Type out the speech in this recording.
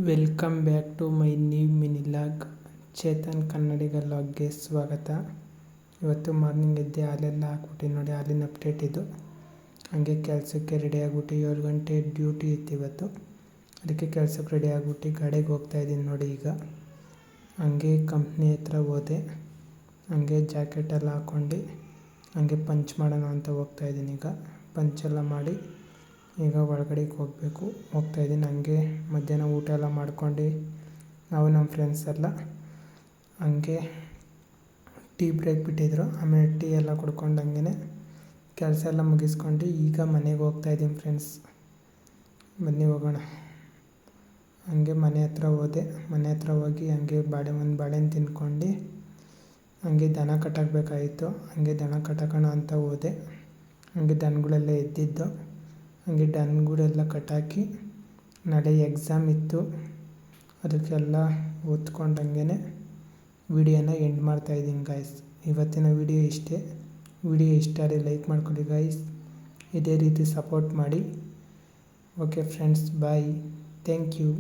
Welcome back to my new mini log. Chetan Kannadiga ಲಾಗ್ಗೆ ಸ್ವಾಗತ. ಇವತ್ತು ಮಾರ್ನಿಂಗ್ ಎದ್ದೆ ಹಾಲೆಲ್ಲ ಹಾಕ್ಬಿಟ್ಟು ನೋಡಿ, ಹಾಲಿನ ಅಪ್ಡೇಟ್ ಇದು. ಹಂಗೆ ಕೆಲಸಕ್ಕೆ ರೆಡಿ ಆಗಿಬಿಟ್ಟು 7 ಗಂಟೆ ಡ್ಯೂಟಿ ಇತ್ತು ಇವತ್ತು. ಅದಕ್ಕೆ ಕೆಲಸಕ್ಕೆ ರೆಡಿ ಆಗಿಬಿಟ್ಟು ಗಾಡಿಗೆ ಹೋಗ್ತಾಯಿದ್ದೀನಿ ನೋಡಿ. ಈಗ ಹಂಗೆ ಕಂಪ್ನಿ ಹತ್ರ ಹೋದೆ. ಹಂಗೆ ಜಾಕೆಟೆಲ್ಲ ಹಾಕ್ಕೊಂಡು ಹಂಗೆ ಪಂಚ್ ಮಾಡೋಣ ಅಂತ ಹೋಗ್ತಾಯಿದ್ದೀನಿ. ಈಗ ಪಂಚೆಲ್ಲ ಮಾಡಿ ಈಗ ಒಳಗಡೆಗೆ ಹೋಗ್ತಾಯಿದ್ದೀನಿ. ಹಂಗೆ ಮಧ್ಯಾಹ್ನ ಊಟ ಎಲ್ಲ ಮಾಡ್ಕೊಂಡು ನಾವು ನಮ್ಮ ಫ್ರೆಂಡ್ಸ್ ಎಲ್ಲ ಹಂಗೆ ಟೀ ಬ್ರೇಕ್ ಬಿಟ್ಟಿದ್ರು. ಆಮೇಲೆ ಟೀ ಎಲ್ಲ ಕುಡ್ಕೊಂಡು ಹಂಗೆ ಕೆಲಸ ಎಲ್ಲ ಮುಗಿಸ್ಕೊಂಡು ಈಗ ಮನೆಗೆ ಹೋಗ್ತಾಯಿದ್ದೀನಿ ಫ್ರೆಂಡ್ಸ್. ಬನ್ನಿ ಹೋಗೋಣ. ಹಂಗೆ ಮನೆ ಹತ್ರ ಹೋದೆ. ಮನೆ ಹತ್ರ ಹೋಗಿ ಹಂಗೆ ಒಂದು ಬಾಳೆಹಣ್ಣು ತಿನ್ಕೊಂಡು ಹಂಗೆ ದನ ಕಟ್ಟಾಕಬೇಕಾಯಿತು. ಹಂಗೆ ದನ ಕಟ್ಟಾಕೋಣ ಅಂತ ಹೋದೆ. ಹಂಗೆ ದನಗಳೆಲ್ಲ ಎದ್ದಿದ್ದು. ಹಂಗೆ ದನಗಳೆಲ್ಲ ಕಟ್ಟಾಕಿ ನಾಳೆ ಎಕ್ಸಾಮ್ ಇತ್ತು. ಅದಕ್ಕೆಲ್ಲ ಓದ್ಕೊಂಡು ಹಂಗೆ ವಿಡಿಯೋನ ಎಂಡ್ ಮಾಡ್ತಾಯಿದ್ದೀನಿ ಗಾಯ್ಸ್. ಇವತ್ತಿನ ವಿಡಿಯೋ ಇಷ್ಟೇ. ವಿಡಿಯೋ ಇಷ್ಟ ಆದರೆ ಲೈಕ್ ಮಾಡ್ಕೊಳ್ಳಿ ಗಾಯ್ಸ್. ಇದೇ ರೀತಿ ಸಪೋರ್ಟ್ ಮಾಡಿ. Okay friends, bye. Thank you.